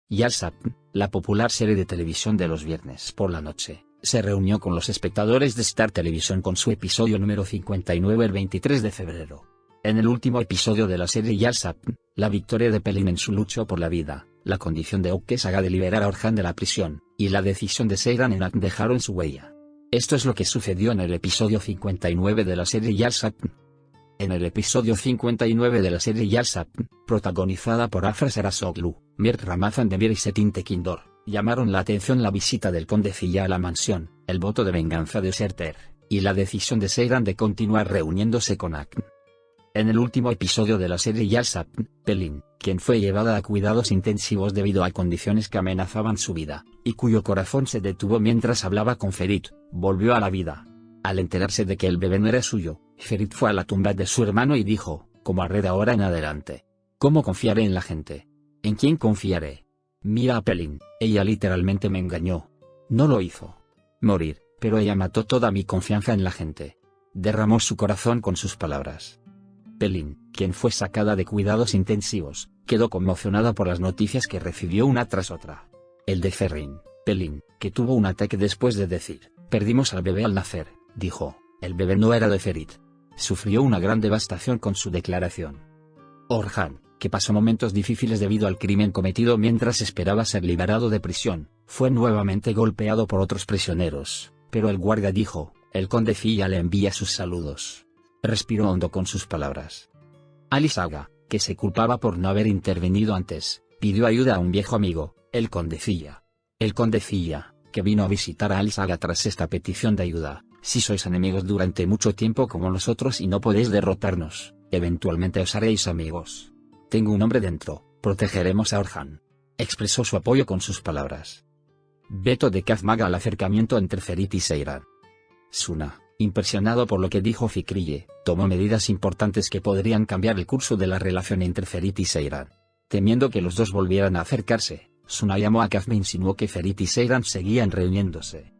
Yalsat, la popular serie de televisión de los viernes por la noche, se reunió con los espectadores de Star Television con su episodio número 59 el 23 de febrero. En el último episodio de la serie Yalsat, la victoria de Pelin en su lucha por la vida, la condición de Okey Saga de liberar a Orhan de la prisión, y la decisión de Seyran en Akn dejaron su huella. Esto es lo que sucedió en el episodio 59 de la serie Yalsat. En el episodio 59 de la serie Yalsat, protagonizada por Afra Sarasoglu, Mirk Ramazan-Demir y Setin Tekindor, llamaron la atención la visita del conde Zilla a la mansión, el voto de venganza de Serter, y la decisión de Seyran de continuar reuniéndose con Akn. En el último episodio de la serie Yalsat, Pelin, quien fue llevada a cuidados intensivos debido a condiciones que amenazaban su vida, y cuyo corazón se detuvo mientras hablaba con Ferit, volvió a la vida. Al enterarse de que el bebé no era suyo, Ferit fue a la tumba de su hermano y dijo, ¿cómo haré de ahora en adelante? ¿Cómo confiaré en la gente? ¿En quién confiaré? Mira a Pelin, ella literalmente me engañó. No lo hizo. Morir, pero ella mató toda mi confianza en la gente. Derramó su corazón con sus palabras. Pelin, quien fue sacada de cuidados intensivos, quedó conmocionada por las noticias que recibió una tras otra. El de Ferrin, Pelin, que tuvo un ataque después de decir, perdimos al bebé al nacer, dijo, el bebé no era de Ferit. Sufrió una gran devastación con su declaración. Orhan, que pasó momentos difíciles debido al crimen cometido mientras esperaba ser liberado de prisión, fue nuevamente golpeado por otros prisioneros, pero el guardia dijo, el conde Zilla le envía sus saludos. Respiró hondo con sus palabras. Ali Saga, que se culpaba por no haber intervenido antes, pidió ayuda a un viejo amigo, el conde Zilla. El conde Zilla, que vino a visitar a Ali Saga tras esta petición de ayuda, si sois enemigos durante mucho tiempo como nosotros y no podéis derrotarnos, eventualmente os haréis amigos. Tengo un hombre dentro, protegeremos a Orhan. Expresó su apoyo con sus palabras. Veto de Krav Maga al acercamiento entre Ferit y Seyran. Suna, impresionado por lo que dijo Fikriye, tomó medidas importantes que podrían cambiar el curso de la relación entre Ferit y Seyran. Temiendo que los dos volvieran a acercarse, Suna llamó a Krav e insinuó que Ferit y Seyran seguían reuniéndose.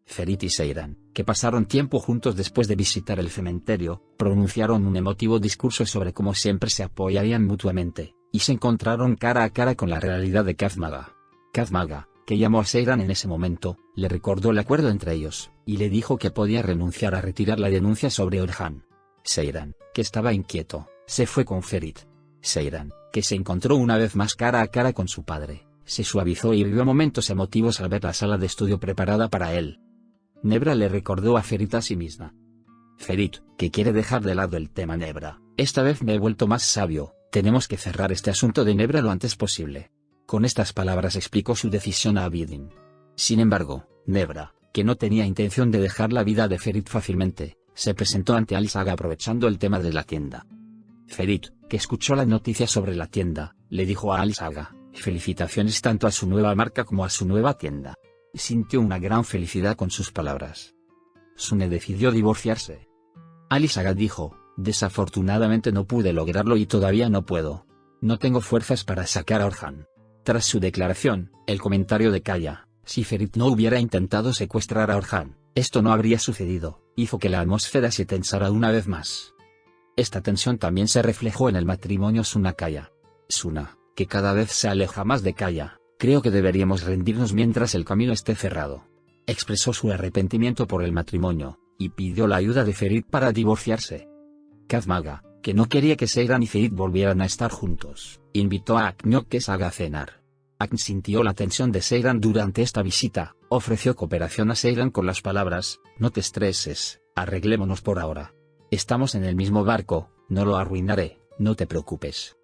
Ferit y Seyran, que pasaron tiempo juntos después de visitar el cementerio, pronunciaron un emotivo discurso sobre cómo siempre se apoyarían mutuamente, y se encontraron cara a cara con la realidad de Krav Maga. Krav Maga, que llamó a Seyran en ese momento, le recordó el acuerdo entre ellos, y le dijo que podía renunciar a retirar la denuncia sobre Orhan. Seyran, que estaba inquieto, se fue con Ferit. Seyran, que se encontró una vez más cara a cara con su padre, se suavizó y vivió momentos emotivos al ver la sala de estudio preparada para él. Nebra le recordó a Ferit a sí misma. Ferit, que quiere dejar de lado el tema Nebra, esta vez me he vuelto más sabio, tenemos que cerrar este asunto de Nebra lo antes posible. Con estas palabras explicó su decisión a Abidin. Sin embargo, Nebra, que no tenía intención de dejar la vida de Ferit fácilmente, se presentó ante Ali Saga aprovechando el tema de la tienda. Ferit, que escuchó la noticia sobre la tienda, le dijo a Ali Saga, felicitaciones tanto a su nueva marca como a su nueva tienda. Sintió una gran felicidad con sus palabras. Sune decidió divorciarse. Ali Saga dijo, desafortunadamente no pude lograrlo y todavía no puedo. No tengo fuerzas para sacar a Orhan. Tras su declaración, el comentario de Kaya, si Ferit no hubiera intentado secuestrar a Orhan, esto no habría sucedido, hizo que la atmósfera se tensara una vez más. Esta tensión también se reflejó en el matrimonio Suna-Kaya. Suna, que cada vez se aleja más de Kaya, creo que deberíamos rendirnos mientras el camino esté cerrado. Expresó su arrepentimiento por el matrimonio, y pidió la ayuda de Ferit para divorciarse. Krav Maga, que no quería que Seyran y Ferit volvieran a estar juntos, invitó a Akn y Okey Saga a cenar. Akn sintió la tensión de Seyran durante esta visita, ofreció cooperación a Seyran con las palabras, no te estreses, arreglémonos por ahora. Estamos en el mismo barco, no lo arruinaré, no te preocupes.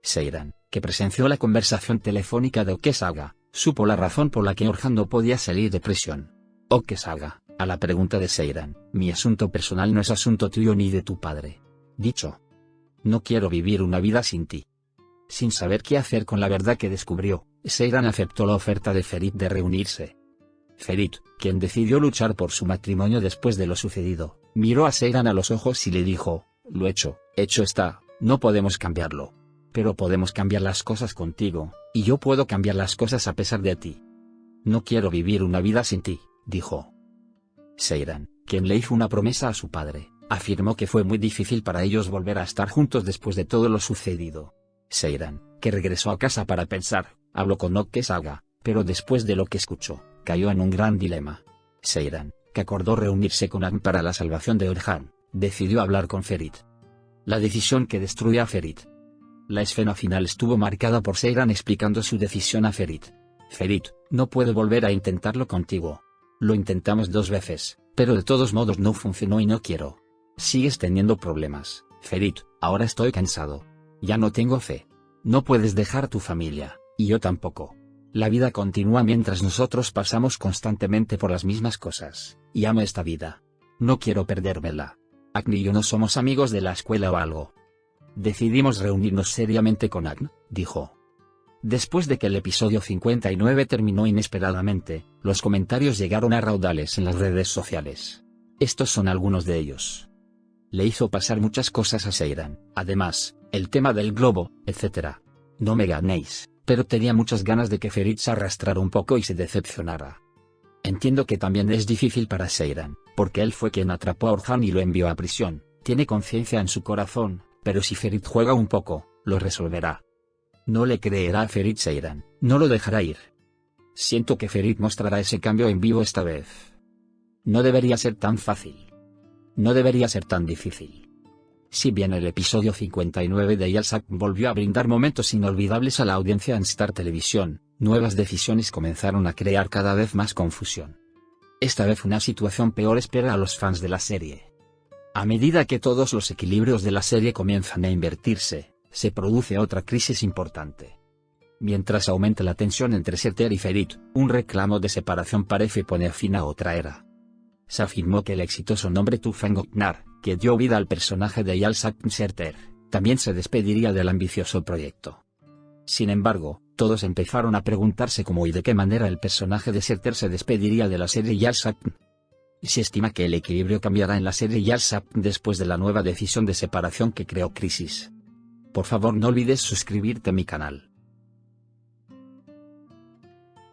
Seyran, que presenció la conversación telefónica de Okey Saga, supo la razón por la que Orhan no podía salir de prisión. Okey Saga, a la pregunta de Seyran, mi asunto personal no es asunto tuyo ni de tu padre. Dicho. No quiero vivir una vida sin ti. Sin saber qué hacer con la verdad que descubrió, Seyran aceptó la oferta de Ferit de reunirse. Ferit, quien decidió luchar por su matrimonio después de lo sucedido, miró a Seyran a los ojos y le dijo, lo hecho está, no podemos cambiarlo. Pero podemos cambiar las cosas contigo, y yo puedo cambiar las cosas a pesar de ti. No quiero vivir una vida sin ti, dijo. Seyran, quien le hizo una promesa a su padre, afirmó que fue muy difícil para ellos volver a estar juntos después de todo lo sucedido. Seyran, que regresó a casa para pensar, habló con Oki Saga, pero después de lo que escuchó, cayó en un gran dilema. Seiran, que acordó reunirse con Agn para la salvación de Orhan, decidió hablar con Ferit. La decisión que destruye a Ferit. La escena final estuvo marcada por Seiran explicando su decisión a Ferit. Ferit, no puedo volver a intentarlo contigo. Lo intentamos 2 veces, pero de todos modos no funcionó y no quiero. Sigues teniendo problemas, Ferit, ahora estoy cansado. Ya no tengo fe. No puedes dejar tu familia, y yo tampoco. La vida continúa mientras nosotros pasamos constantemente por las mismas cosas, y amo esta vida. No quiero perdérmela. Agn y yo no somos amigos de la escuela o algo. Decidimos reunirnos seriamente con Agn, dijo. Después de que el episodio 59 terminó inesperadamente, los comentarios llegaron a raudales en las redes sociales. Estos son algunos de ellos. Le hizo pasar muchas cosas a Seiran, además, el tema del globo, etc. No me ganéis, pero tenía muchas ganas de que Ferit se arrastrara un poco y se decepcionara. Entiendo que también es difícil para Seiran, porque él fue quien atrapó a Orhan y lo envió a prisión, tiene conciencia en su corazón, pero si Ferit juega un poco, lo resolverá. No le creerá a Ferit Seiran, no lo dejará ir. Siento que Ferit mostrará ese cambio en vivo esta vez. No debería ser tan fácil. No debería ser tan difícil. Si bien el episodio 59 de Yalsak volvió a brindar momentos inolvidables a la audiencia en Star Televisión, nuevas decisiones comenzaron a crear cada vez más confusión. Esta vez una situación peor espera a los fans de la serie. A medida que todos los equilibrios de la serie comienzan a invertirse, se produce otra crisis importante. Mientras aumenta la tensión entre Surtur y Ferit, un reclamo de separación parece poner fin a otra era. Se afirmó que el exitoso nombre Tufan Goknar, que dio vida al personaje de Yalsak Surtur, también se despediría del ambicioso proyecto. Sin embargo, todos empezaron a preguntarse cómo y de qué manera el personaje de Surtur se despediría de la serie Yalsak. Se estima que el equilibrio cambiará en la serie Yalsak después de la nueva decisión de separación que creó Crisis. Por favor no olvides suscribirte a mi canal.